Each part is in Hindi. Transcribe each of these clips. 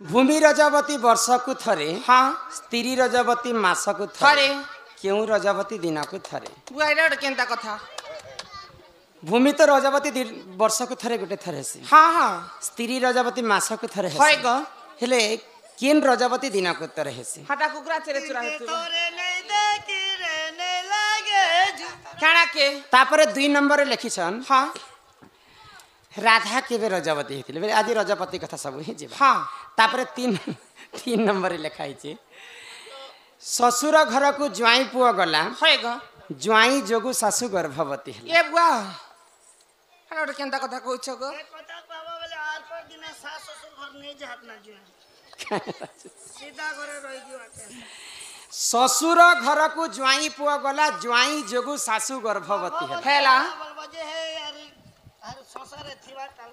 भूमि रजवती वर्ष को थरे हाँ स्त्री रजवती मास को थरे क्यों रजवती दिन को थरे बुआईरा केंता कथा भूमि तो रजवती वर्ष को थरे गोटे थरे से हाँ हाँ स्त्री रजवती मास को थरे होय ग हेले केन रजवती दिन को थरे हेसे हटा कुकरा चेरे चुरा हेतु काना के तापरे 2 नंबर लिखिछन हाँ राधा केबे रजवती हेतिले बेले आज रजपति कथा सब ही जेबा हाँ तापरे 3 नंबर लिखाई छे ससुर घर को ज्वाई पुआ गला होय ग ज्वाई जोगु सासु गर्भवती हेले ये बुआ हटा केंता कथा कहछ ग कथा कहबा बेले आर पर दिन सास ससुर घर नहीं जात ना जो सीधा घरे रह दियो आके ससुर घर को ज्वाई पुआ गला ज्वाई जोगु सासु गर्भवती हेले हेला बजे हे यार आर ससुरे थिबा ताल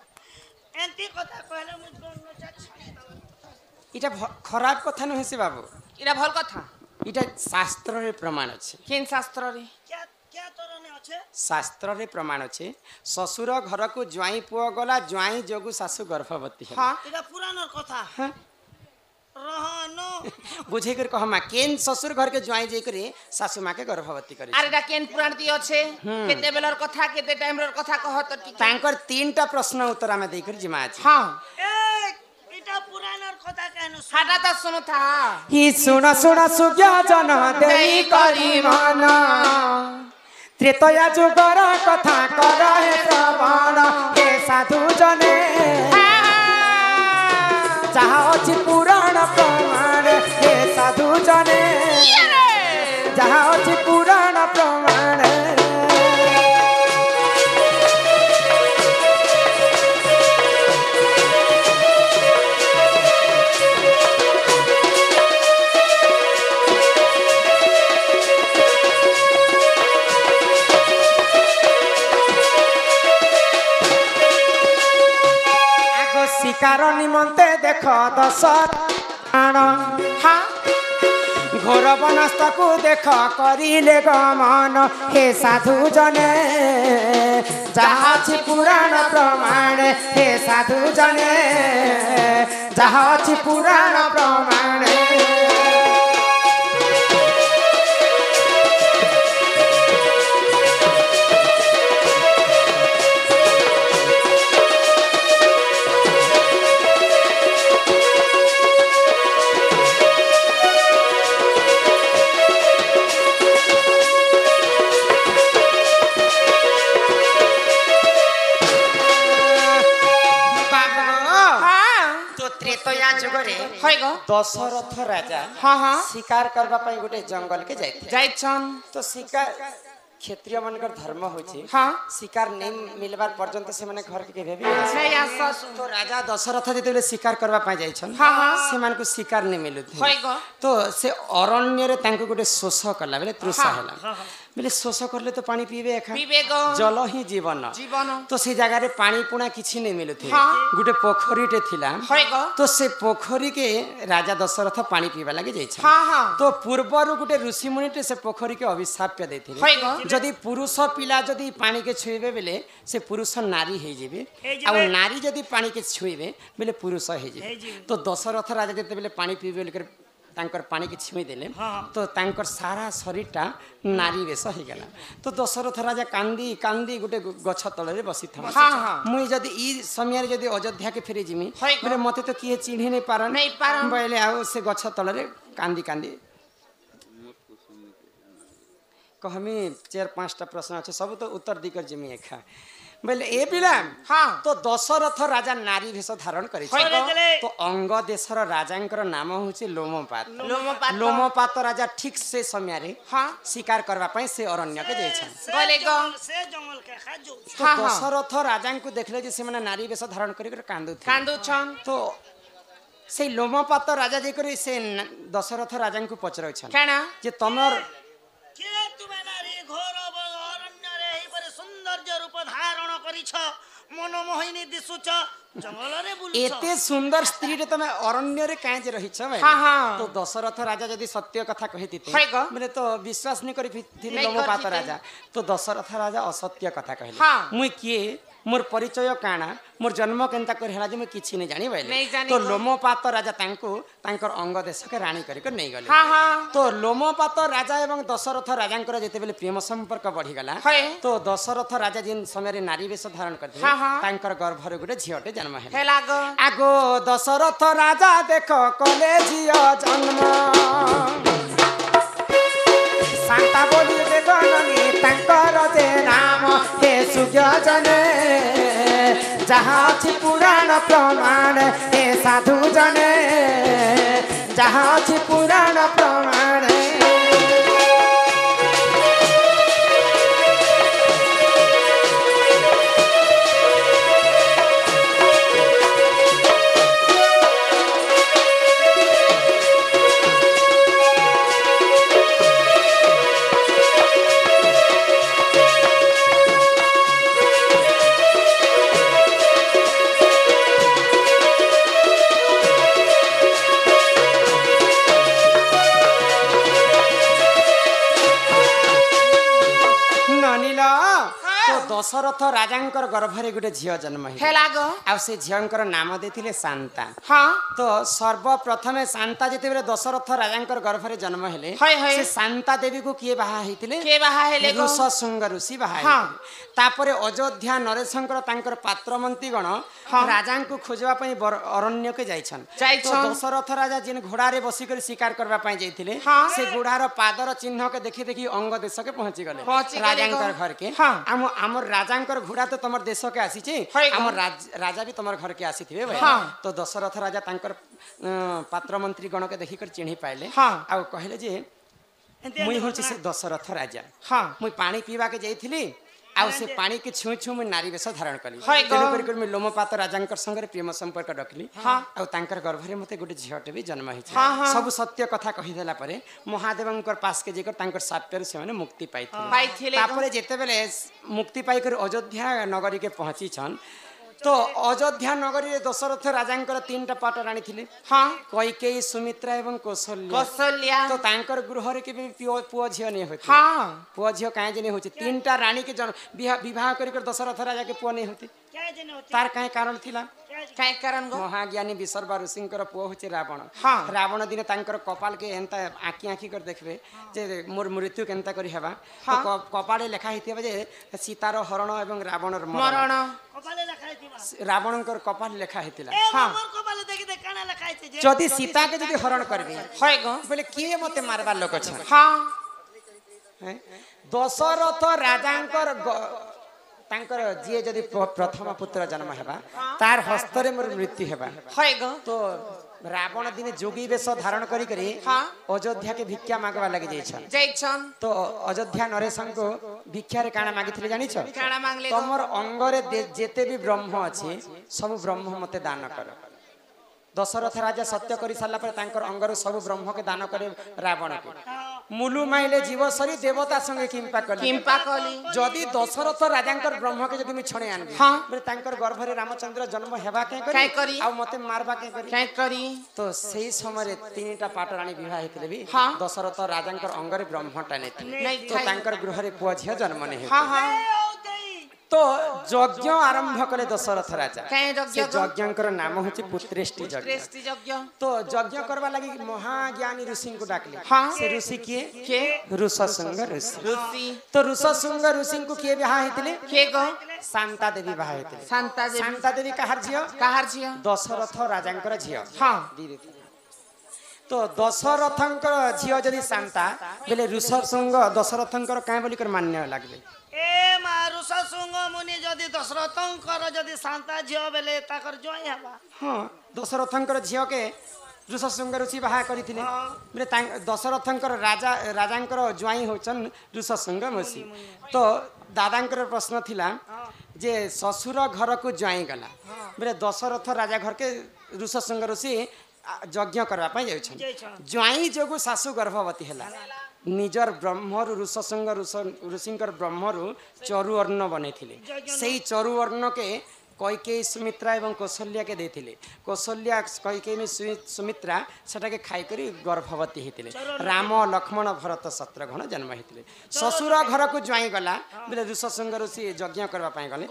एंती कथा कहले मुझको न छाड़ी इटा खराब कथा न हेसे बाबू इरा भल कथा इटा शास्त्र रे प्रमाण अछि केन शास्त्र रे क्या क्या तोरने अच्छे शास्त्र रे प्रमाण अछि ससुर घर को ज्वाई पुआ गला ज्वाई जोगु सासु गर्भवती हेले हाँ इरा पुरानो कथा हाँ? रहनो बुझे कर कहमा केन ससुर घर के ज्वाई जे करे सासु मां के गर्भवती करे अरे डा केन पुराण ती अच्छे केते बेलर कथा केते टाइम र कथा कह त ठीक तांकर 3टा प्रश्न उत्तर आमे देई कर जिमा अछि हाँ ए इटा पुरानो कथा कहनो हटा त सुनो था ही सुन सुन सुज्ञा जन देई करी मन त्रेतया जुगर कथा कर हे श्रवण हे साधु जने जहाँ अछि पुराण प्रमाण हे साधु जने जहाँ अछि पुराण प्रमाण शिकार निमंते देख दशराण हाँ घोर बनस्त को देख करिले गमन हे साधु जने जहाँ अछि पुराण प्रमाण हे साधु जने जहाँ अछि पुराण प्रमाण होय ग दशरथ राजा हाँ हाँ शिकार करबा पई गोटे जंगल के जाइथे जाइछन तो शिकार क्षेत्रीय मनकर धर्म होछि हाँ शिकार नहीं मिलबार पर्यंत से माने घर के केबे भी नहीं आसस तो राजा दशरथ जेतेले शिकार करबा पई जाइछन हाँ हाँ से मान को शिकार नहीं मिलुथि होय ग तो से अरण्य रे तांको गोटे शोष कला बेले तृषा हाँ, होला बेले शोष करले तो पानी पीबे एखा विवेक जल ही जीवन जीवन तो से जगह रे पानी पुणा किछि नहीं मिलुथि हाँ। गोटे पोखरीटे थिला होय ग तो से पोखरी के राजा दशरथ पानी पीबा लागे जाइछन हाँ हाँ तो पूर्वरु गोटे ऋषि मुनिटे से पोखरी के अभिशाप देथिले होय ग जदि पुरुष पिला जदि पानी के छुईबे बेले से पुरुष नारी हे जेबे आ नारी जदि पानी के छुईबे बेले पुरुष हे जेबे तो दशरथ राजा जते बेले पानी पीबे लेकर तांकर पानी के छुई देले तो तांकर सारा शरीरटा नारी वेश हे गेला तो दशरथ राजा कांदी कांदी गोटे गछ तळे बसी था हाँ हाँ मुई जदि ई समय रे जदि अयोध्या के फेरी जिमी होय ग। बेले मते तो किए चिन्हि नहीं पारन नहीं पारन। बेले आउ से गछ तळे कांदी कांदी कहमी 4-5टा प्रश्न अच्छे सब तो उत्तर दी कर जिमी एखा बोले ए पिला हाँ तो दशरथ राजा नारी भेष धारण करि होय ग। तो अंग देशर राजांकर नाम होछि लोमपात लोमपात लोमपात राजा ठीक से समय रे हाँ शिकार करबा पई से अरण्य के जाइछन बोले ग से जंगल के खाजो तो हाँ, हाँ। दशरथ राजा को देखले जे से माने नारी भेष धारण करि कर कांदु थे कांदू छन तो से लोमपात राजा जे करी से दशरथ राजा को पचरछन काना जे तमर के तुमे नारी घोर अरण्य रे ही पर सौंदर्य रूप धारण करिछ मनमोहिनी दिसुछ जंगल रे बुलुछ एते सुंदर स्त्री रे तमे अरण्य रे काहे जे रहिछ भाई हाँ, हाँ। तो दशरथ राजा यदि सत्य कथा कहितिते होय ग। माने तो विश्वास नहीं करि थिले नहीं लोमपात करथिते। राजा तो दशरथ राजा असत्य कथा कहले हाँ। मुई किए मोर परिचय काना मोर जन्म केनता कर हैला जे मैं किछि नै जानि बैले नहीं जानी तो को। लोमपात राजा तांको तांकर अंग देश के रानी करिक नै गले हाँ हाँ तो लोमपात राजा एवं दशरथ राजांकर जेते बेले प्रेम संपर्क बढ़ी गला है। तो दशरथ राजा जिन समय रे नारी वेश धारण करथिले हाँ, हाँ। तांकर गर्भ रे गुटे झियोटे जन्म हैला हे लागो आगो दशरथ राजा देख कले झियो जन्म शांता बोली बेगननी तांकर जे नाम हे सुज्ञ जने जहाँ अछि पुराण प्रमाण हे साधु जने जहाँ अछि पुराण प्रमाण ननिला तो दशरथ राजांकर गर्भरे गुटे झियो जन्म हे है लागो आ से झियंकर नाम देथिले शांता हाँ तो सर्वप्रथमे शांता जेतेबेले दशरथ राजांकर गर्भरे जन्म हेले है, है। से शांता देवी को किए बाहा हेतिले के बाहा हेले गो ऋष शृंग ऋषि बाहा हाँ। हेतिले तापरे अयोध्या नरेशंकर तांकर पात्र मंत्री गण राजा को खोजवा पई अरण्य के जाइछन जाइछन। तो दशरथ राजा जिन घोड़ा रे बसी कर शिकार करबा पई जाइथिले हाँ। से घोड़ार पादर चिन्ह के देखि देखि अंग देश के पहुंची गले पहुंची गले राजांकर गो। घर के हाँ। हमर राजांकर घोड़ा तो तमर देश के आसी छी है गो। हमर राजा भी तमर घर के आसीथिबे भाई हाँ। तो दशरथ राजा तांकर पात्र मंत्री गण के देखि कर चिन्हि पाइले हाँ। आ कहले जे मुई होछि से दशरथ राजा हाँ मुई पानी पीवा के जाइथिली आ से पानी के छुई छुई मुई नारी वेश धारण कली है गो। तेनु करी मुई लोमपात राजांकर संगे प्रेम संपर्क रखली हाँ। आ तांकर गर्भरे मते गुटे झियोटे भी जन्म हिछि हाँ, हाँ। सब सत्य कथा कहि देला परे महादेवंकर पास के जेकर तांकर साप्यर से माने मुक्ति पाइथिले पाइथिले गो। तापरे जेते बेले मुक्ति पाई कर अयोध्या नगरी के पहुंची छन तो अयोध्या नगरी रे दशरथ राजांकर तीनटा पाट रानी थिले हाँ कैकेयी सुमित्रा एवं कौशल्या कौशल्या तो तांकर गृह रे के भी पुओ झियो नै होती हाँ पुओ झियो काहे जे नै होती तीनटा रानी के विवाह करी कर दशरथ राजा के पुओ नै होती क्या जने होती तार काहे कारण थिला काय कारण गो महाज्ञानी विसर्बा ऋषिंकर पुओ होचे रावण हाँ। रावण दिने तांकर कपाल के एंता आखी आखी कर देखबे जे मोर मृत्यु केनता करी हेबा हाँ। तो कपाले लेखा हितिबे जे सीतार हरण एवं रावणर मरण मरण कपाले লেখাই দিবা रावणकर कपाल लेखा हितिला এ हाँ। মোর কপালে দেখি দে কানা লেখাইছে যে जदि सीता के जदि हरण करबे है गो बोले किए मते मारबार लोक छ हाँ हैं? दशरथ राजांकर तांकर जे जदि प्रथम पुत्र जन्म हेबा तार हस्तरे मोर मृत्यु हेबा है गो तो रावण दिने जोगी वेश धारण करी करी हाँ। अयोध्या के भिक्षा मागवा लगी जाइछन जाइछन तो अयोध्या नरेशन को भिक्षा रे काना मागिथिले जानि छ काना मांगले गो तमर अंगरे जेते भी ब्रह्म अछि सब ब्रह्म मते दान कर दशरथ राजा सत्य करी साला पर तांकर अंगर सब ब्रह्म के दान करे रावण के मुलु माइले जीवसरी देवता संगे किंपा कली किंपा कली जदि दशरथ राजांकर ब्रह्म के जदि मी छणे आनबी हाँ। बोले तांकर गर्भरे रामचंद्र जन्म हेबा के काहे करी? आ मते मारबा के करी काय करी तो सेही समय रे तीनटा पाटराणी विवाह हेतिले भी हाँ। दशरथ राजांकर अंगरे ब्रह्मटा नेथिले नहीं तो ठाई। तांकर गृहरे पुआ झियो जन्म ने हाँ हाँ तो यज्ञ आरंभ कले दशरथ राजा काय यज्ञ से गो? यज्ञकर नाम होछि पुत्रेष्टि यज्ञ श्रेष्ठ यज्ञ तो यज्ञ करबा लागि महाज्ञानी ऋषि को डाकले हाँ। से ऋषि के के ऋषशृंग ऋषि ऋषि तो ऋषशृंग ऋषि को के विवाह हेतिले के गो शांता देवी विवाह हेतिले शांता देवी शांता देवी कहार झियो काहार छियो दशरथ राजांकर झियो हाँ तो दशरथंकर झियो जदि शांता बेले ऋषशृंग दशरथंकर काहे बोली कर मान्य लागले ए मारुष सुंग मुनि जदि दशरथंकर जदि शांता झियो बेले ताकर जोई हबा हाँ दशरथंकर झियो के ऋषशृंग ऋषि बाहा करथिले बोले दशरथंकर राजांकर ज्वाई होचन ऋषशृंग ऋषि तो दादांकर प्रश्न थिला जे ससुर घर को ज्वाई गला बोले दशरथ राजा घर के ऋषशृंग ऋषि यज्ञ करबा पई जाउछन ज्वाई जोगु सासु गर्भवती हैला निजर ब्रह्मरु ऋषशृंग ऋषिंकर ब्रह्मरु चरु अर्ण बनेथिले सेही चरु अर्ण के কইকেয়ী সুমিত্রা এবং কৌশল্যা কে দেইଥିଲେ কৌশল্যা কইকেয়ী সুমিত্রা সেটাকে খাই করি গর্ভবতী হইଥିଲେ রাম লক্ষ্মণ ভরত শত্রুঘ্ন জন্ম হইଥିଲେ শ্বশুর ঘরকু জ্বাই গলা বলে ঋষসঙ্গ ঋষি যজ্ঞ করবা পাই গলে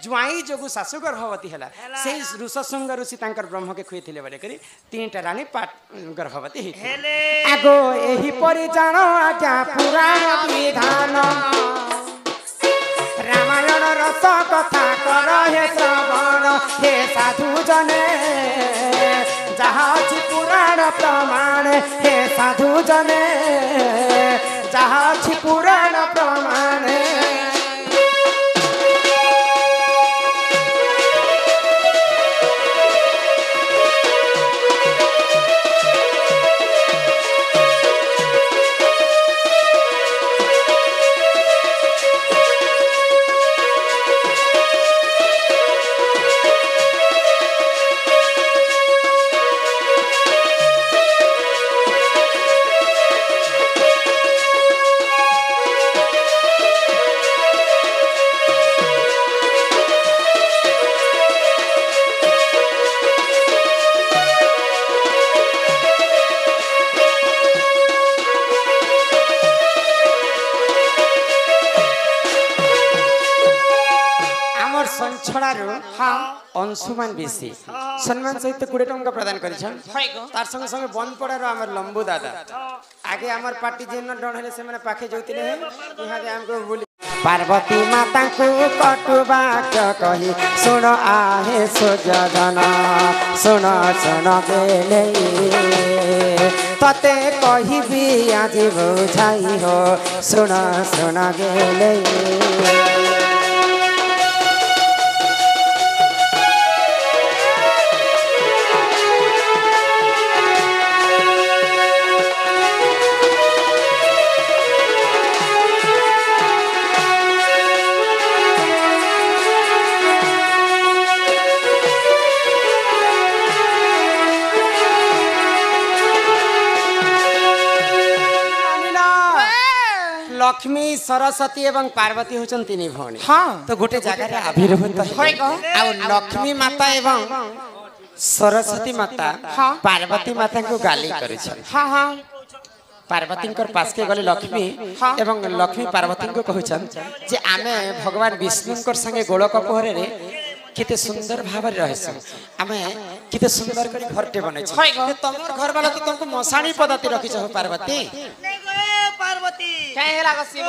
জ্বাই যোগু শাশু গর্ভবতী হেলা সেই ঋষসঙ্গ ঋষি তাঙ্কর ব্রহ্মকে খুইଥିଲେ বলে করি তিনটা রানী পাট গর্ভবতী হইଥିଲେ আগো এহি পরি জাণ আজ্ঞা পুরাণ বিধান রামায়ণ রস কথা কর হে শ্রবণ হে সাধু জনে যাহা ଅଛି পুরাণ প্রমাণ হে সাধু জনে যাহা ଅଛି পুরাণ প্রমাণ अंशुमान बेसी सम्मान सहित 20 टंका प्रदान करिछन तार संगे संगे बंद पड़ार हमर लंबू दादा आगे हमर पार्टी जेन डन हेले से माने पाखे जोतिले इहा दे हमको बोली पार्वती माता को कटुबा कहि सुन आहे सुजन सुन सुन बेले तते कहिबी आज बुझाई हो सुन सुन गेले लक्ष्मी सरस्वती एवं पार्वती होचन तीन भौणी तो गोटे जगह आविर्भूत आ लक्ष्मी माता एवं सरस्वती माता पार्वती माता को गाली करे पार्वती पास के गले लक्ष्मी एवं लक्ष्मी पार्वती को कहछन जे आमे भगवान विष्णु संगे गोल कपोहरे रे किते सुंदर भाव रहस आमे किते सुंदर करी घरटे बनै छ तमर घर वाला तो तुमको मसाणी पद्धति रखी छ पार्वती पार्वती काहे लाग शिव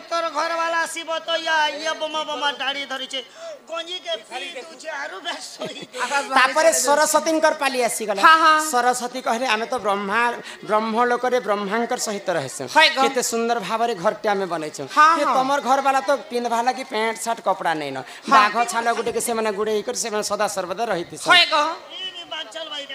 तोर घर वाला शिव तो या बमा बमा दाढ़ी धरि छे गंजी के फली तुछे आरु बेसोई तापरे सरस्वती कर पाली आसी गला सरस्वती कहले आमे तो ब्रह्म लोक रे ब्रह्मांकर सहित रहस केते सुंदर भाव रे घरटे आमे बनै छ तमर घर वाला तो पिन भाला की पैंट शर्ट कपड़ा नै न बाघ छाल गुटे के से माने गुडे कर से सदा सर्वदा रहिति छ चल भाई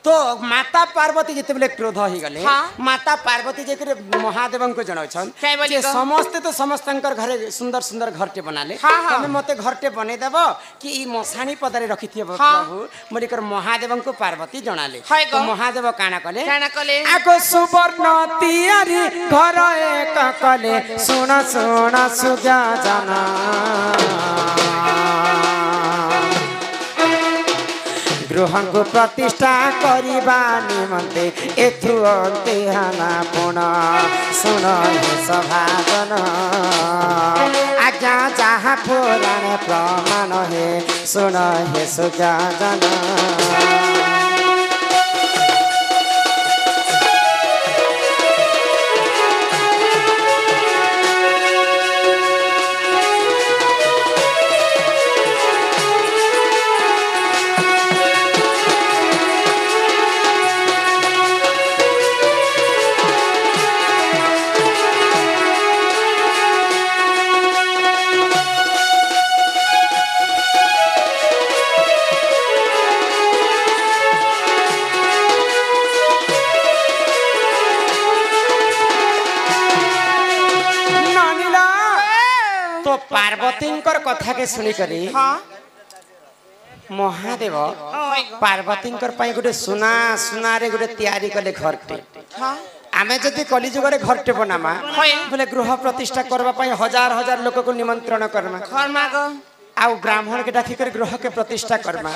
तो माता पार्वती जिते क्रोध हो गले माता पार्वती जे महादेव को जनाउछन जे समस्त तो समस्तंकर घरे सुंदर सुंदर घरटे बनाले तमे मते घरटे बने देबो कि ई मसाणी पदरे रखिथिबो प्रभु मलिकर महादेव को पार्वती जनाले तो महादेव काना कले आको सुवर्ण तियारी घर एक कले सुन सुन सुजा जना गृह को प्रतिष्ठा करिबा निमंते एथु अंते हाना पुन सुन सभाजन आज्ञा जहाँ पुराण प्रमाण हे सुन हे सुजाजन पार्वती कथा के सुनी करी महादेव पार्वती गोटे सुना सुना रे गोटे तैयारी कले घरटे आमे जदि कलिजुग रे घरटे बनामा बोले गृह प्रतिष्ठा करबा पई हजार हजार लोक को निमंत्रण करमा आउ ब्राह्मण के डाकी कर ग्रह के प्रतिष्ठा करमा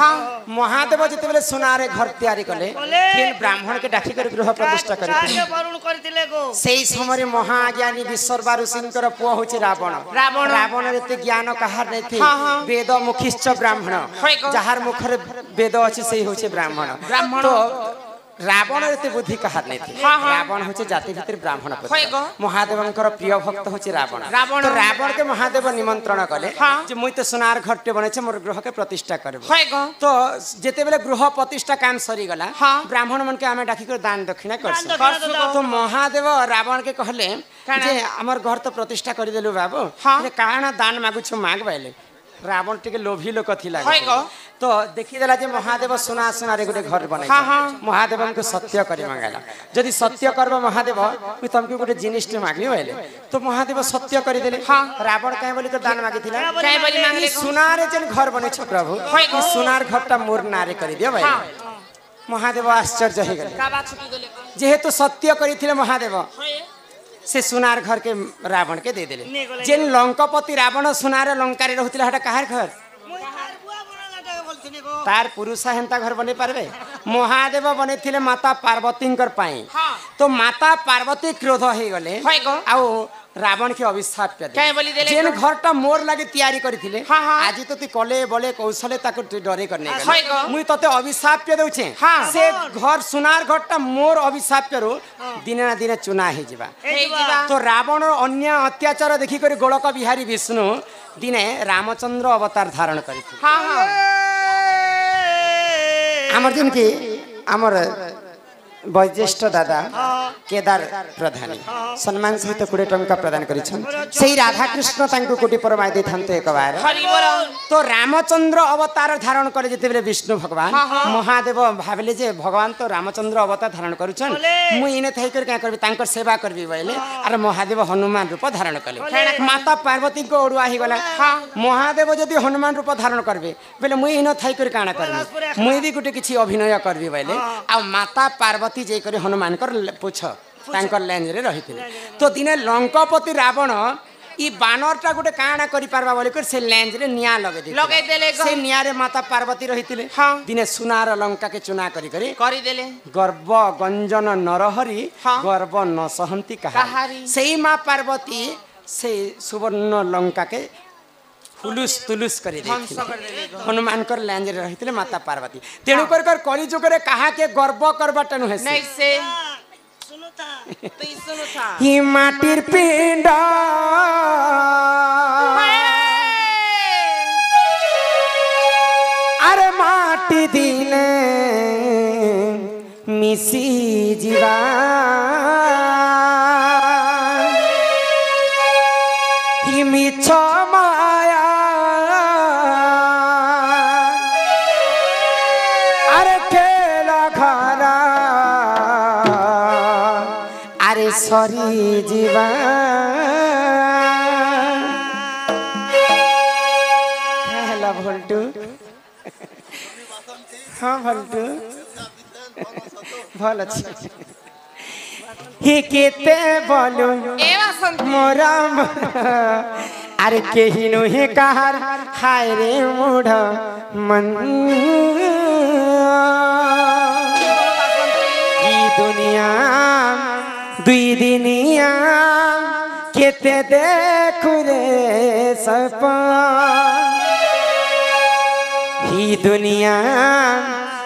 महादेव जते बेले सुनारे घर तैयारी कले फिर ब्राह्मण के डाकी कर गृह प्रतिष्ठा करे कार्य वरुण करतिले गो सेई समय महाज्ञानी विश्वरबा ऋषिंकर पुआ होचे रावण रावण एते ज्ञान कहार नै थी वेद मुखिश्च ब्राह्मण जहार मुखरे वेद अछि सेई होचे ब्राह्मण तो रावण एते बुद्धि कहार नै थी रावण होचे जाति भितर ब्राह्मण महादेवंकर प्रिय भक्त होचे रावण तो रावण के महादेव निमंत्रण कले जे मुई तो सोनार घरटे बने छे मोर गृह के प्रतिष्ठा करबो तो जेते बेले गृह प्रतिष्ठा काम सरी गला ब्राह्मण मन के हमें डाकी कर दान दक्षिणा करसु तो महादेव रावण के कहले जे हमर घर तो प्रतिष्ठा करि देलु बाबू जे काना दान मागु छु माग बाइले रावण टिके लोभी लोक थिला तो देखि देला जे महादेव सुना सुना रे गोटे घर बनै महादेव को सत्य करी मांगला जदि सत्य करबो महादेव उ तुमके गोटे जिनिस मागि होइले तो महादेव सत्य करी देले रावण काहे बोली तो दान मागिथिला काहे बोली मांगले सुना रे जेन घर बनै छ प्रभु ई सुनार घरटा मोर नारे करी दियो भाई महादेव आश्चर्य हे गेले का बात छुटी गेले जेहेतु सत्य करिथिले महादेव से सुनार घर के रावण के दे देले जेन लंकापति रावण सुनार लंका रे रहथिला हटा काहर घर तार पुरुष हेंता घर बने पारबे महादेव बने थिले माता पार्वती पाई तो माता पार्वती क्रोध हे गले आउ रावण के अभिशाप दे जेन घरटा मोर लागे तैयारी करथिले आज तो ती कले बले कौशले ताको डरे करने गले मुई तते अभिशाप देउछे से घर सुनार घरटा मोर अभिशाप रो दिने ना दिने चुना हे जिबा तो रावण अन्य अत्याचार देखि कर गोलक बिहारी विष्णु दिने रामचंद्र अवतार धारण करिथि आमर जन की आमर वैज्येष्ठ दादा केदार प्रधान सम्मान सहित 20 टंका प्रदान करिछन सेही राधा कृष्ण तांको कोटि परमाय दे थांते एक बार तो रामचंद्र अवतार धारण करे जेते बेले विष्णु भगवान महादेव भाबले जे भगवान तो रामचंद्र अवतार धारण करिछन मु इने थई कर का करबी तांकर सेवा करबी बोले अरे महादेव हनुमान रूप धारण कले माता पार्वती को ओडुआ ही गला महादेव जदी हनुमान रूप धारण करबे बेले मु इने थई कर काना करबी मु भी गुटे किछि अभिनय करबी बोले आ माता पार्वती जे करे हनुमान कर पुछ तांकर लेंज रे रहिथिले तो दिने लंकापति रावण ई बानरटा गुटे काना करि पारबा बोले कर से लेंज रे निया लगे देले से निया रे माता पार्वती रहिथिले दिने सुनार लंका के चुना करि देले गर्व गंजन नरहरि गर्व न सहंती कहारी सेही मां पार्वती से सुवर्ण लंका के हुलुस तुलुस करि देथिले हनुमान कर लेंज रे रहिथिले माता पार्वती तेणु कर कली जुग रे कहा के गर्व करबाटा न हेसे नहीं से सुनुता तो ई सुनुता ही माटिर पिंड अरे माटी दिने मिसी जीवा ही मिछ माया अरे खेला घरा अरे सरी जीवा हेला भल्टू हाँ भल्टू भल अच्छे ही केते बोलू मोरा अरे केही नुहे कहार हाय रे मूढ़ मन ई दुनिया दुई दिनिया केते देखु रे सपन ही दुनिया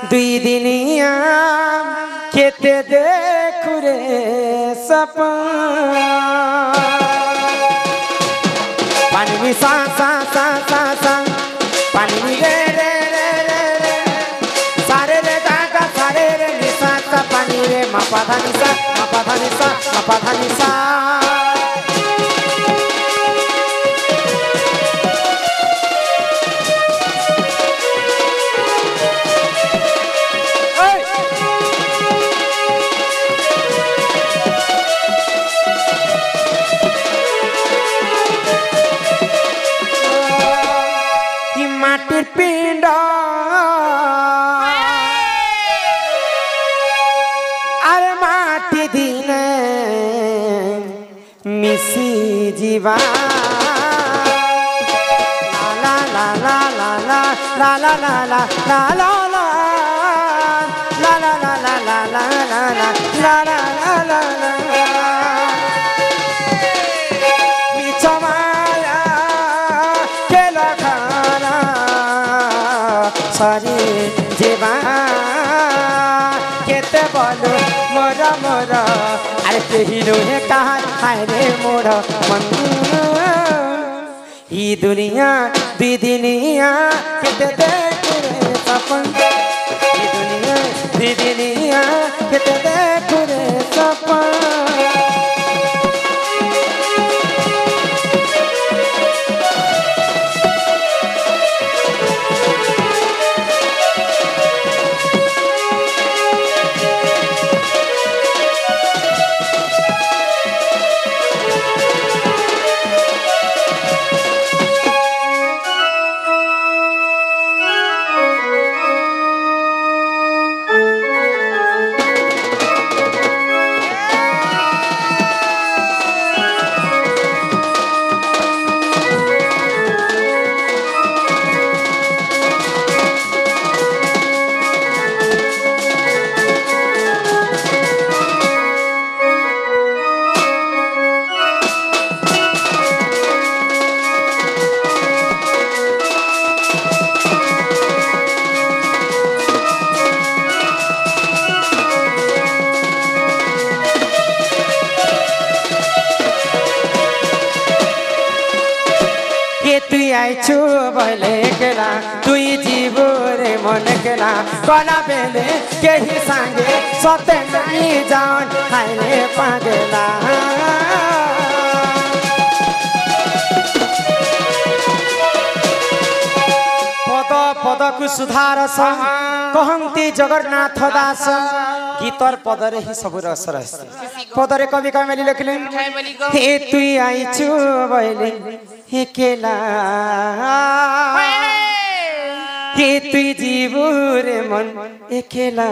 दुई दिनिया केते देखु रे सपन पानी में सा सा सा सा सा पानी में रे रे रे रे रे सारे रे गा गा सारे रे नि सा सा पानी रे मा पा धा नि सा मा पा धा नि सा मा पा धा नि सा पिंड अरे माटी दिने मिसी जीवा ला ला ला la la la la la la la la la la la la la la la la la michomaya ke lakhana sari jeba kete bolu mora mora are pehilo he kahan hai re mora man ई दुनिया दीदिनिया किते देख रे सपन ई दुनिया दीदिनिया किते देख रे सपन आइछु भले केला तुई जीवो रे मन केला कला बेले केही सांगे सते नहीं जान हायरे पागेला पद पदकु सुधारस कहंती जगन्नाथ दास गीतर पदरे ही सब रस रस पदरे कवि कमेली लिखले हे तुई आइछु भले केला हे तुई जीवो रे मन एकेला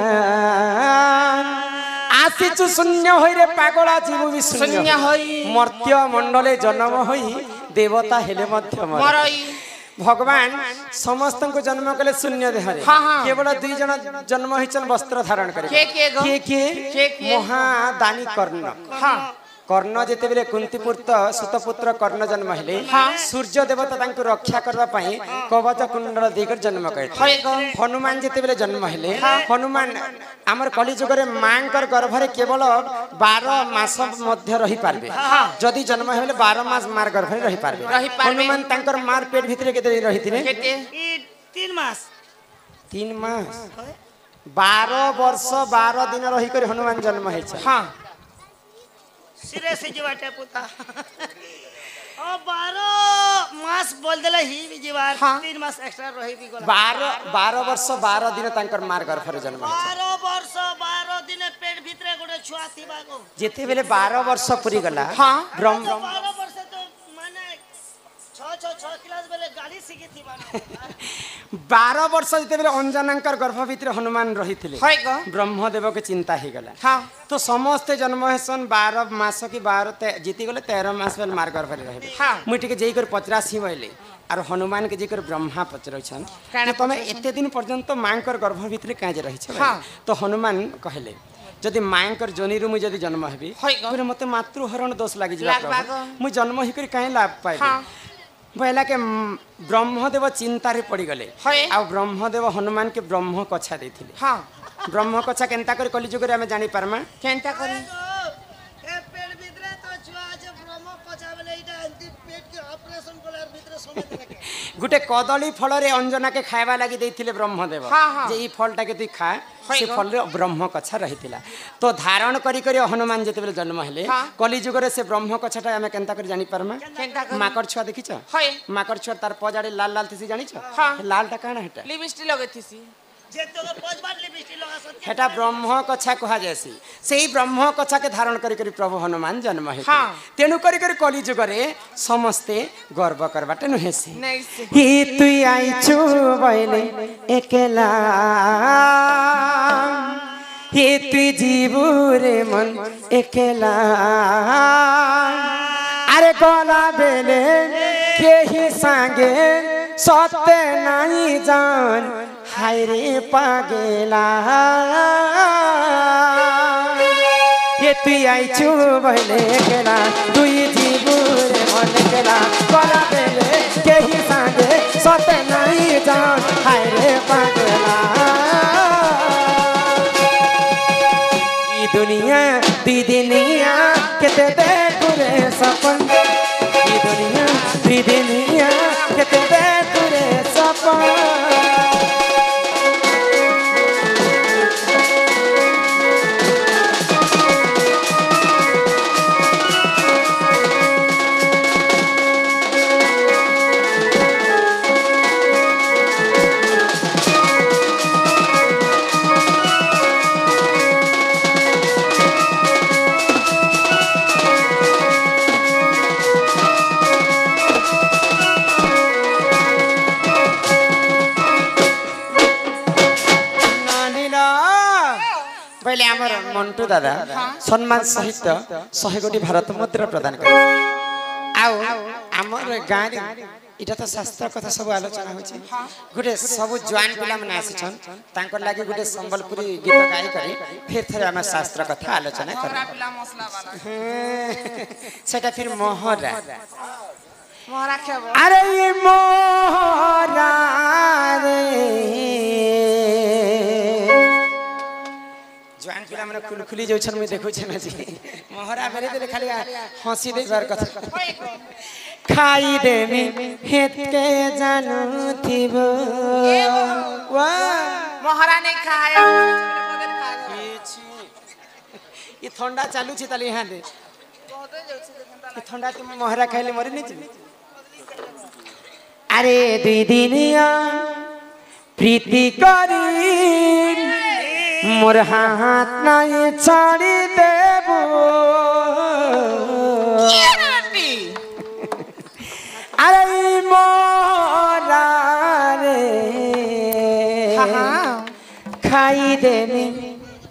आसीचु शून्य होई रे पागला जीव भी शून्य होई मर्त्य मंडले जन्म होई देवता हेले मध्य मरई भगवान समस्त को जन्म कले शून्य देहरे केवल दुई जन जन्म होइचन वस्त्र धारण करे के महादानी कर्ण कर्ण जेते बेले कुंतीपुत्र सुतपुत्र कर्ण जन्म हेले सूर्य देवता तांको रक्षा करबा पई कवच कुंडल देकर जन्म करथे हनुमान जेते बेले जन्म हेले हनुमान हमर कली जुग रे मांकर गर्भ रे केवल 12 मास मध्य रही पारबे जदी जन्म हेले 12 मास मार गर्भ रे रही पारबे हनुमान तांकर मार पेट भितरे केते रहिथिने 3 मास 3 मास 12 वर्ष 12 दिन रही कर हनुमान जन्म हेछ हां सिरे से जीवाटे पुता ओ 12 मास बोल देला ही जीवार 3 मास एक्स्ट्रा रही भी गला 12 वर्ष 12 दिन तांकर मार गर्भ रे जन्म 12 वर्ष 12 दिन पेट भितरे गोटे छुआ थिबा को जेते बेले 12 वर्ष पूरी गला हां ब्रह्म 12 वर्ष तो माने 6 क्लास बेले गाड़ी सिखी थिबा 12 वर्ष जेते बेले अंजनांकर गर्भ भितरे हनुमान रहिथिले ब्रह्मदेव के चिंता ही गला हां तो समस्त जन्म हेसन 12 मास की 12 जीती गले 13 मास बेल मार गर्भ रे रहबे हां मुठी के जेई कर 85 होइले आर हनुमान के जेकर ब्रह्मा पचरछन तमे एते दिन पर्यंत मांकर गर्भ भितरे काजे रहि छ हां तो हनुमान कहले जदि मांकर जोनी रु मु जदि जन्म हेबी फिर मते मातृहरण दोष लागि जिला मु जन्म ही कर काहे लाभ पाइबे हां बोला के ब्रह्मदेव चिंता रे पड़ी गले आ ब्रह्मदेव हनुमान के ब्रह्म कछा देथिले हां ब्रह्म कछा केनता कर कली जुग रे हम जानि पारमा केनता करी ए पेट भितरे तो छुआ जे ब्रह्म कछा बेले इटा अंतिम पेट के ऑपरेशन कोलार भितरे समय देखे गुटे कदली फल रे अंजना के खायबा लागि देथिले ब्रह्मदेव जे ई फलटा के तू खा से फल रे ब्रह्म कछा रहितिला तो धारण करी करी हनुमान जेते बेले जन्म हेले कली जुग रे से ब्रह्म कछाटा हम केनता कर जानि पारमा माकड़ छुआ देखिछ माकड़ छुआ तार पजाड़े लाल लाल थिसी जानिछ लालटा काना हेटा लिपस्टिक लगेथिसी जे तो पजबार लिपस्टिक लगा सके हेटा ब्रह्म कछा कहा जैसी सेही ब्रह्म कछा के धारण करी करी प्रभु हनुमान जन्म हेते तेनु करी करी कली जुग रे समस्ते गर्व करबाटे नहेसी ही तुई आइछु बइले एकेला ही तुई जीवु रे मन एकेला अरे कोला बेले केही सांगे सत्य नहीं जान हाय रे पागेला ये तुई आइछु बहले केला तुई जीबुरे मन केला कला बेले केही सांगे सत्य नहीं जान हाय रे पागेला ई दुनिया दी दुनिया केते देखुरे सपन ई दुनिया दी दुनिया केते देखुरे सपन पहले आमर मंटू दादा सम्मान सहित 100 कोटी भारत मुद्रा प्रदान कर आउ आमर गाँ इटा तो शास्त्र कथा सब आलोचना होची गुटे सब जवान पिला माने आछन तांकर लागि गुटे संबलपुरी गीत गाई करी फिर थरे हम शास्त्र कथा आलोचना कर पिला मसला वाला सेटा फिर मोहरा मोहरा खेबो अरे ये मोहरा रे जवान पिला माने खुलखुली जो छन मैं देखो छन जी मोहरा मेरे दिल खाली हंसी देबार कथा खाई देमी हेत के जानू थिबो वाह मोहरा नहीं खाया ये ठंडा चालू छी ताली हां दे ये ठंडा तुम मोहरा खाइले मरि नहीं छी अरे दुई दिनिया प्रीति करी मोर हाथ नहीं छाड़ी देबो अरे मोरा रे खाई देनी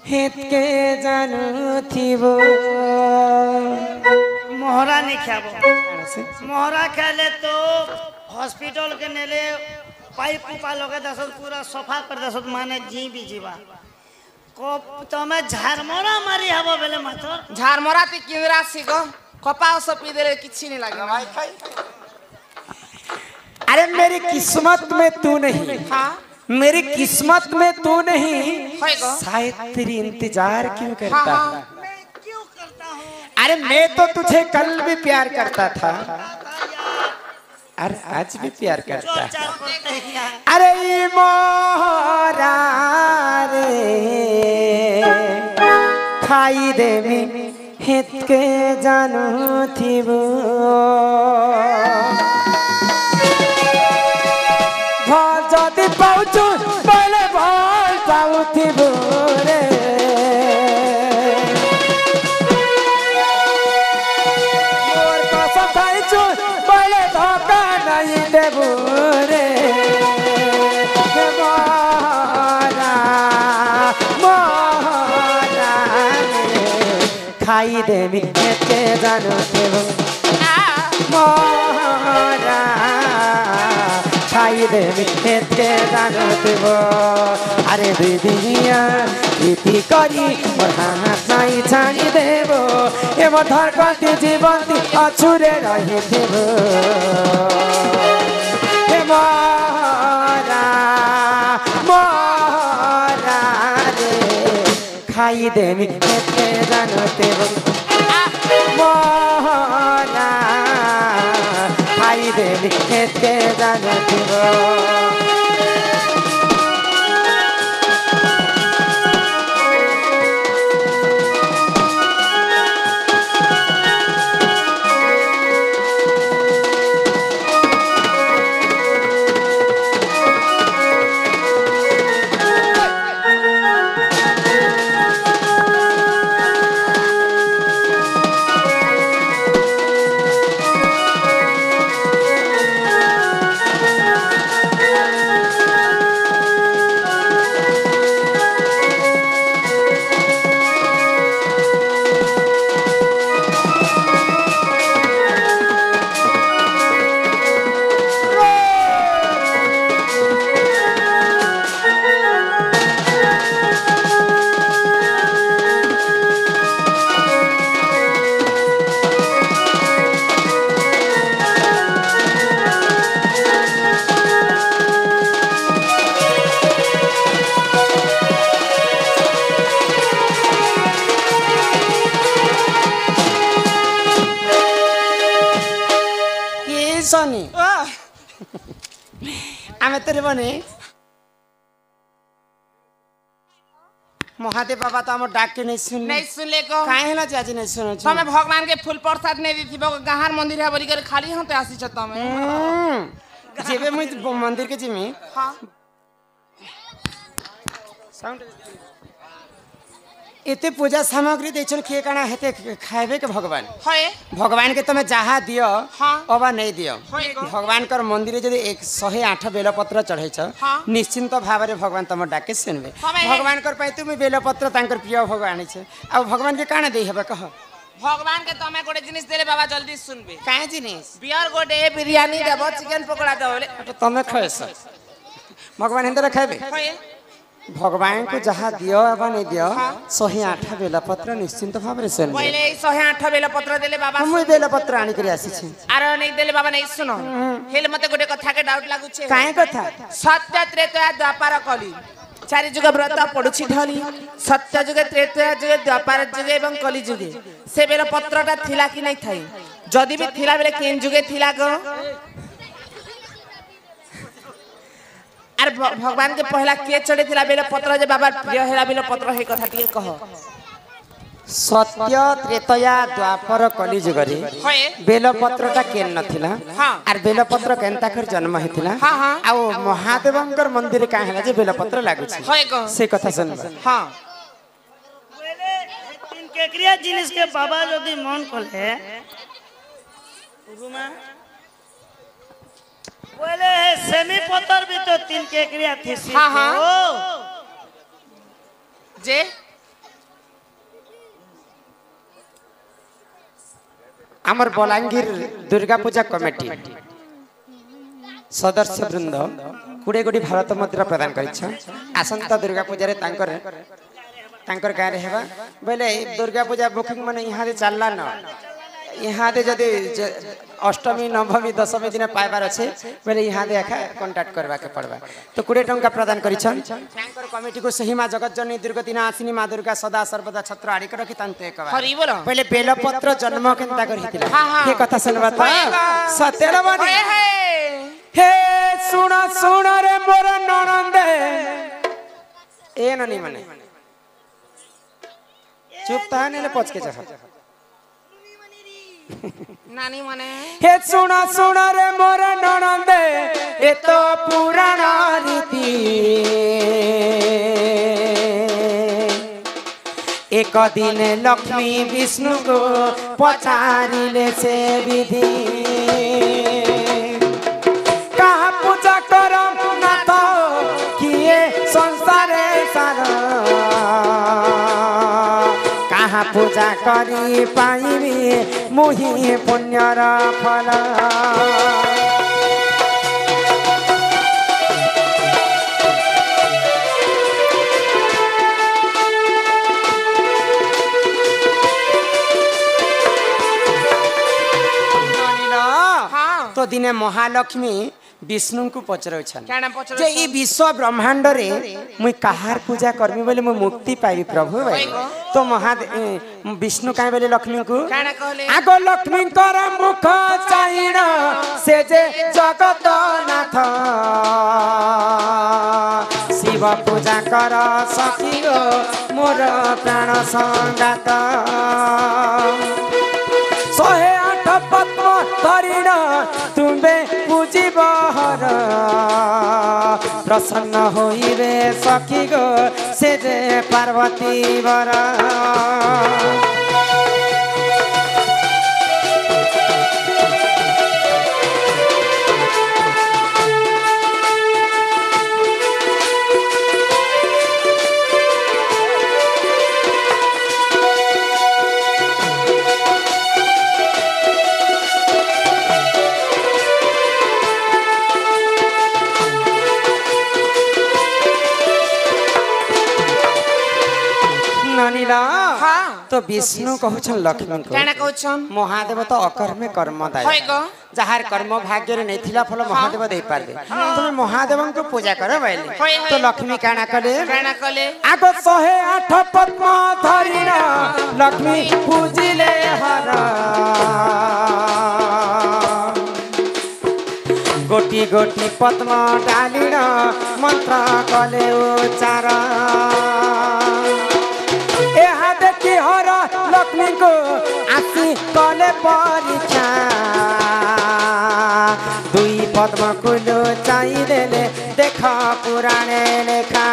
हित के जानू थिबो मोहरा नहीं खाबो मोहरा खाले तो हॉस्पिटल के नेले पाइप उपा लगे दसत पूरा सफा कर दसत माने जी भी जीवा को तमे झारमरा मारी हबो बेले माथर झारमरा ती किंदरा सिगो कपाव सब पी देले किछि नहीं लागे भाई खाई अरे मेरी किस्मत में तू नहीं हां मेरी किस्मत में तू नहीं होएगा शायद तेरी इंतजार क्यों करता हाँ, मैं क्यों करता हूं अरे मैं तो तुझे कल भी प्यार करता था अरे आज भी प्यार करता है अरे ये मोहरा रे खाई देवी हित के जानू थिबो जदि पाउछु पहले भल पाउथिबो रे मोर कसम खाइछु पहले धोखा नहीं देबो रे मोरा मोरा खाई देबी के जानो देबो मोरा खाई देवी के जानो देबो अरे दुई दिनिया प्रीति करी मोर हाथ नहीं छाड़ी देबो ए मोर धरकती जीवंती अछुरे रही देबो हे मोरा मोरा रे खाई देवी के जानो देबो मोरा खाई देवी के जानो देबो हसनी आमे तेरे बने महादेव बाबा तो हम डाक के नहीं सुन नहीं सुनले को काहे होला जे आज नहीं सुनो छ तमे भगवान के फूल प्रसाद नहीं देथिबो गहार मंदिर है बोली कर खाली हते आसी छ तमे जेबे मुई मंदिर के जिमी हां साउंड एते पूजा सामग्री देछन के काना हेते खाइबे के भगवान होए भगवान के तमे जहा दियो हाँ। अबा नहीं दियो होए को भगवान कर मंदिर जदि 108 बेलपत्र चढ़ै छ हाँ। निश्चिंत भावरे भगवान तम डाके सुनबे हमें- भगवान कर पाइ तुम बेलपत्र तांकर प्रिय भगवान छ अब भगवान के काना देई हेबे कह भगवान के तमे गोटे जिनिस देले बाबा जल्दी सुनबे काहे जिनिस बियर गोटे बिरयानी देबो चिकन पकोड़ा देबो बोले तो तमे खैस भगवान हिंदर खाइबे होए भगवान को जहा दियो अबा नहीं दियो 108 बेलपत्र निश्चिंत भावरे सुनबे पहिले 108 बेल पत्र देले बाबा हम बेलपत्र आनी करी आसी छी आरो नहीं देले बाबा नहीं सुनो हेले मते गोटे कथा के डाउट लागु छे काहे कथा सत्य त्रेता द्वापर कली चारि जुग व्रत पडुछि ढली सत्य जुगे त्रेता जुगे द्वापर जुगे एवं कली जुगे से बेल पत्रटा थिला कि नहीं थाई जदी भी थिला बेले केन जुगे थिला गो अरे भगवान के पहला के चढ़े थिला बेल पत्र जे बाबा प्रिय हेला बेल पत्र हे कथा टिके कह सत्य त्रेतया द्वापर कली जुगरे होए बेलपत्रटा केन नथिला हाँ। आर बेलपत्र केनता कर जन्म हेतिला हाँ, हाँ। आ महादेवंकर मंदिर का हैला जे बेलपत्र लागु छी होए को से कथा सुनबा हां पहले तीन केकरिया जिनिस के बाबा यदि मन कले गुरुमा पहले सेमी पत्थर भी तो तीन केकरिया थी हाँ, हाँ। जे हमर बलांगीर दुर्गा पूजा कमिटी सदस्य वृंद कुड़े गुड़ी भारत मुद्रा प्रदान करिछ आसंता दुर्गा पूजा रे तांकर गाय रे हेबा बोले दुर्गा पूजा बुकिंग माने यहाँ रे चलला न यहाँ दे जदि अष्टमी नवमी दशमी दिन पाइबार अच्छे बोले यहाँ दे आखा कांटेक्ट करवा के पड़वा तो 20 टंका प्रदान करिछन तांकर कमिटी को सही मां जगत जननी दुर्गति नाशिनी मां दुर्गा सदा सर्वदा छत्र आड़ी कर रखी तांते एकवा हरि बोलो पहले बेलपत्र जन्म केनता करितिला हाँ, हाँ। के कथा सुनबा त सतेर बनी होए हे हे सुन रे मोर ननंदे ए ननी माने चुप ता नेले पच के जा नानी मने हे सुन रे मोर ननंदे ए तो पुराण रीति एक दिन लक्ष्मी विष्णु को पचारिले से विधि कहा पूजा करम ना तो किए संसारे सारा कहाँ पूजा करी पाइबी मुही पुण्यर फल हाँ तो दिने महालक्ष्मी विष्णु को पचरछन केना पचर जे ई विश्व ब्रह्मांड रे मुई कहार पूजा करमी बोले मुई मुक्ति पाइबी प्रभु भाई तो विष्णु काहे बोले लक्ष्मी को केना कहले आगो लक्ष्मी कर मुख चाइण से जे जगत नाथ शिव पूजा कर सखियो मोर प्राण संगात 108 पद्म धरिण तुम्बे पूजिब हर प्रसन्न होइबे सखी गो से जे पार्वती वर नानीला हाँ तो विष्णु कहछन लक्ष्मी को केना कहछन महादेव तो अकर्मे कर्मदाय होय गो जहार कर्म भाग्य रे नैथिला फल महादेव दे पारबे तुम महादेव को पूजा करो बैले होय तो लक्ष्मी काना कले केना कहले आगो 108 पद्म धरिण लक्ष्मी पूजिले हर गोटी पद्म डालिण मंत्र कले उच्चार यहाँ देखी हर लक्ष्मी को आसी कले परीक्षा दुई पद्म को लुचाई देले देख पुराणे लेखा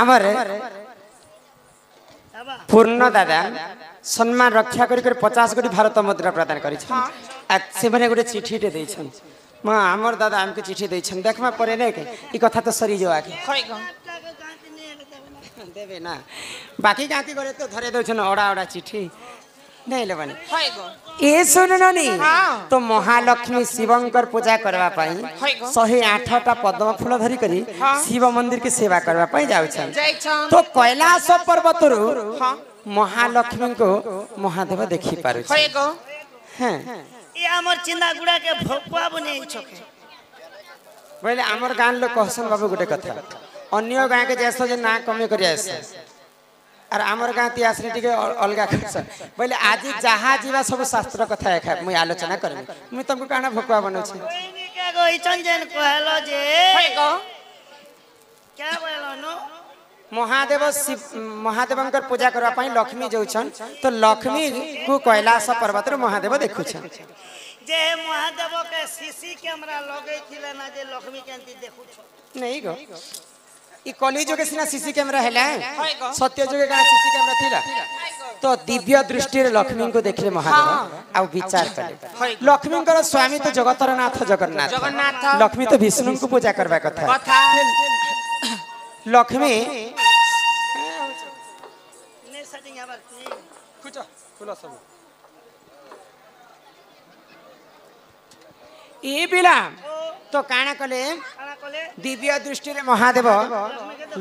आमर पूर्ण दादा सम्मान रक्षा कर 50 कोटी भारत मुद्रा प्रदान कर गोटे चिठी आमर दादा आमको चिठी देछन देखमा परे ने के ई कथा तो सरी जो आके देबे ना बाकी गाती करे तो धरे दोछन ओडा ओडा चिठी नहीं लेबनी ए सुननी तो महालक्ष्मी शिवंकर पूजा करवा पाई 108टा पद्म फूल धरी करी शिव मंदिर की सेवा करवा पाई जाउछन तो कैलाश पर्वत रु महालक्ष्मी को महादेव देखि पारु हैं ये हमर चिंदा गुड़ा के भोकुआ बने छके बोले हमर गान लोग कहसन बाबू गुटे कथा अन्य गां के जैसा जे ना कमी करी आसे और आमर गाँ इतिहास टिके अलग बोले आज जहाँ जीवा सब शास्त्र कथा एखा मुई आलोचना करमी मुई तुमको कहना भोकुआ बनौ छी क्या बोलो नो महादेव महादेवंकर पूजा करवा पाई लक्ष्मी जोछन तो लक्ष्मी को कैलाश पर्वत रे महादेव देखुछन जे महादेव के सीसी कैमरा लगे थिले ना जे लक्ष्मी केंती देखु छ नहीं गो ई कली जुगे सिना सीसी कैमरा हैला सत्य जुगे का सीसी कैमरा थिला तो दिव्य दृष्टि रे लक्ष्मी को देखले महादेव आ विचार करे लक्ष्मी कर स्वामी तो जगतर नाथ जगन्नाथ लक्ष्मी तो विष्णु को पूजा करबा कथा लक्ष्मी ने सेटिंग आवर खुचो खुलो सब ए बिला तो काना कले दिव्य दृष्टि रे महादेव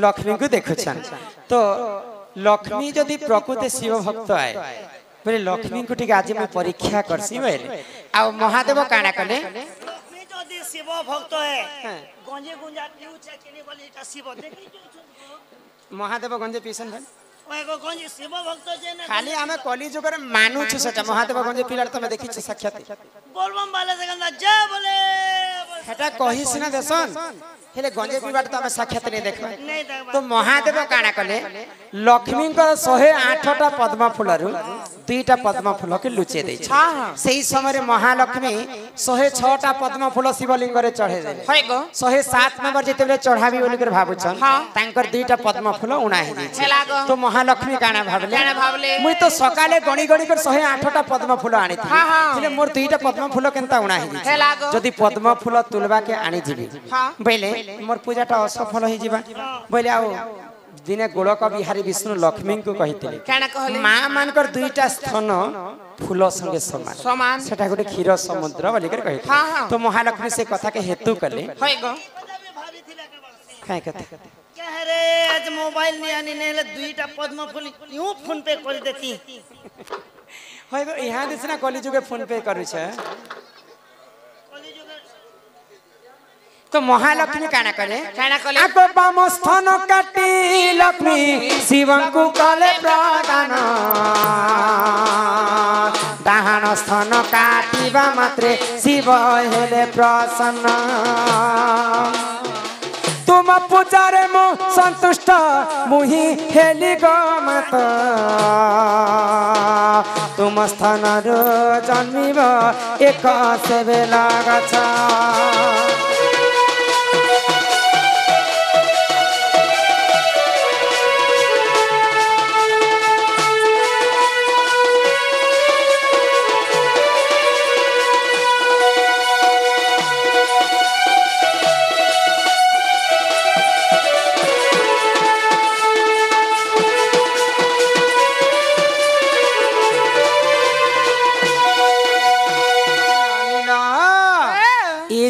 लक्ष्मी को देखुछन तो लक्ष्मी जदि प्रकृति शिव भक्त आए बोले लक्ष्मी को ठीक आज मैं परीक्षा करसी बोले आ महादेव काना कले लक्ष्मी जदि शिव भक्त है गंजे गुंजा पिउ छ केने बोले एटा शिव देखि महादेव गंजे पीसन भाई ओएगो गंजे शिव भक्त जे ने खाली आमे कली जुगर मानु छु सेटा महादेव गंजे पिलार तमे देखि छ साक्षात बोलबम वाले जगन्ना जय बोले हेटा कहि सिना देसन हेले गंजे पिबार त आमे साक्षात नहीं देखबा नहीं देखबा तो महादेव काना कले लक्ष्मी को 108टा पद्म फूल रु 2टा पद्म फूल के लुचे दे सेही समय रे महालक्ष्मी 106टा पद्म फूल शिवलिंग रे चढ़े दे 107 नंबर जेते चढ़ाबी बोली कर भाबुछन तांकर 2टा पद्म फूल उणा हे जे तो महालक्ष्मी काना भाबले मुई तो सकाले गणी गणी कर 108टा पद्म फूल आनी थी हेले मोर 2टा पद्म फूल केनता उणा हे जदी पद्म फूल तुलबा के आनी जिबी बेले मोर पूजाटा असफल हो जीवा बोले आओ दिने गोलक बिहारी विष्णु लक्ष्मी को कहितले मां मानकर 2टा स्तन फूल संगे समान सेटा गोटे क्षीर समुद्र बोली कर कहितले तो महालक्ष्मी से कथा के हेतु कले भाभी थिला के बस काहे कथा क्या रे आज मोबाइल नहीं आनी नेले 2टा पद्म फूल यूं फोन पे कर देती होय गो यहाँ दिसना कली जुगे फोन पे करू छ तो महालक्ष्मी काना करे आको बाम स्थान काटी लक्ष्मी शिवं को कले प्रदान दाहान स्थान काटिबा मात्रे शिव हेले प्रसन्न तुम पूजारे मु संतुष्ट मुहि हेली गो मत तुम स्थान रो जन्मिब एक सेवे लागछ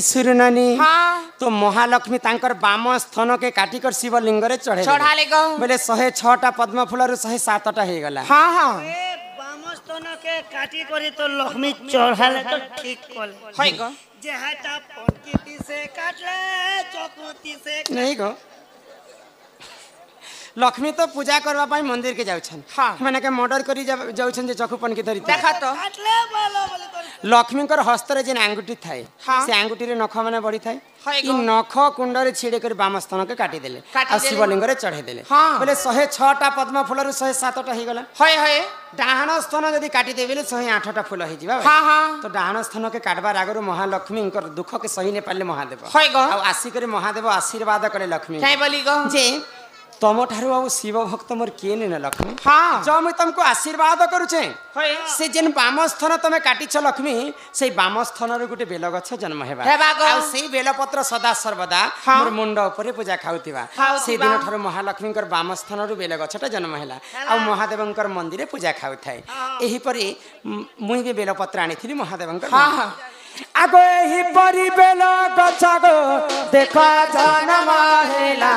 सुरनानी हाँ तो महालक्ष्मी तांकर बाम स्तन के काटिकर शिवलिंग रे चढ़े चढ़ाले गो बोले 106टा पद्म फूल 107टा हो गला। हाँ हाँ ए बामस्तन के काटी करी तो लक्ष्मी चढ़ाले तो ठीक कले है गो जे हाटा पंकिती से काटले चकुती से नहीं गो लक्ष्मी तो पूजा करवा पाई मंदिर के जाउछन हाँ। माने के मर्डर करी जाउछन जे चखुपन के धरी देखा तो काटले बोलो बोले तो लक्ष्मीकर हस्तर जेन आंगुठी थाए हाँ। से आंगुठी रे नख माने बड़ी थाए है ई गो। नख कुंड रे छिड़े कर बामस्तन के काटी देले काटी आ देले। शिवलिंग रे चढ़े देले हाँ। बोले 106टा पद्म फूल 107टा हो गला। है डाहाण स्तन जदि काटी देबे 108टा फूल हो जिबा हाँ हाँ तो डाहाण स्तन के काटबार आगरु महालक्ष्मी दुख के सही ने पाले महादेव है गो आ आसी करे महादेव आशीर्वाद करे लक्ष्मी क्या बोली गो जे तम ठारू आउ शिव भक्त मोर किए न लक्ष्मी हाँ जो मुई तुमको आशीर्वाद करूचे है से जेन बामस्थन तमे काटिछ लक्ष्मी से बामस्थन रे गुटे बेल गछ जन्म हेबा हेबा गो। आ सेई बेलपत्र सदा सर्वदा हाँ। मोर मुंड ऊपर पूजा खाउतिबा खाउतिबा। से दिन ठारू महालक्ष्मीकर बामस्थन रु बेल गछटा जन्म हेला आ महादेवंकर मंदिरे पूजा खाउथाय एही परी मुई भी बेलपत्र आनिथिली महादेवंकर हाँ हाँ आगो एही परी बेल गछ गो देखा जन्म हेला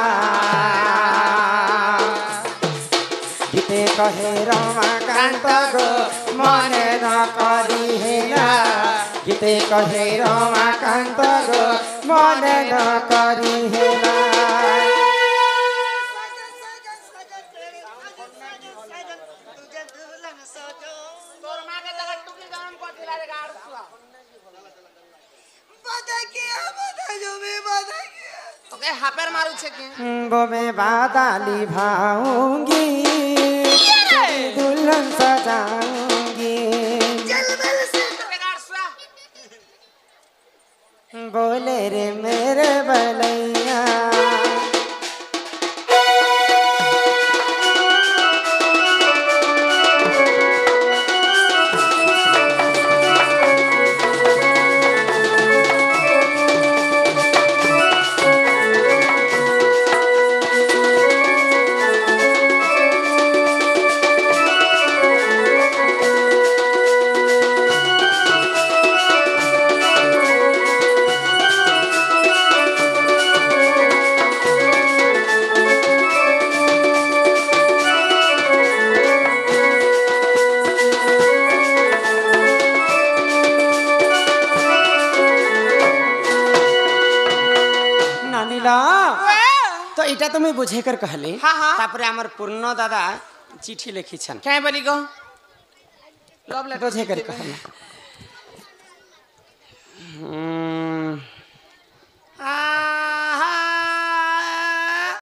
गीते कहे रमाकांत गो मने न करी हेला गीते कहे रमाकांत गो मने न करी हेला। ओके हापेर मारू छे के वो मैं बादाली भाऊंगी दुल्हन सजाऊंगी बोले रे मेरे बलैया तो इटा तो मैं बुझे कर कहली हाँ, हाँ। तापरे हमर पूर्ण दादा चिट्ठी लिखी छन क्या बोली गो लव लेटर बुझे कर कहली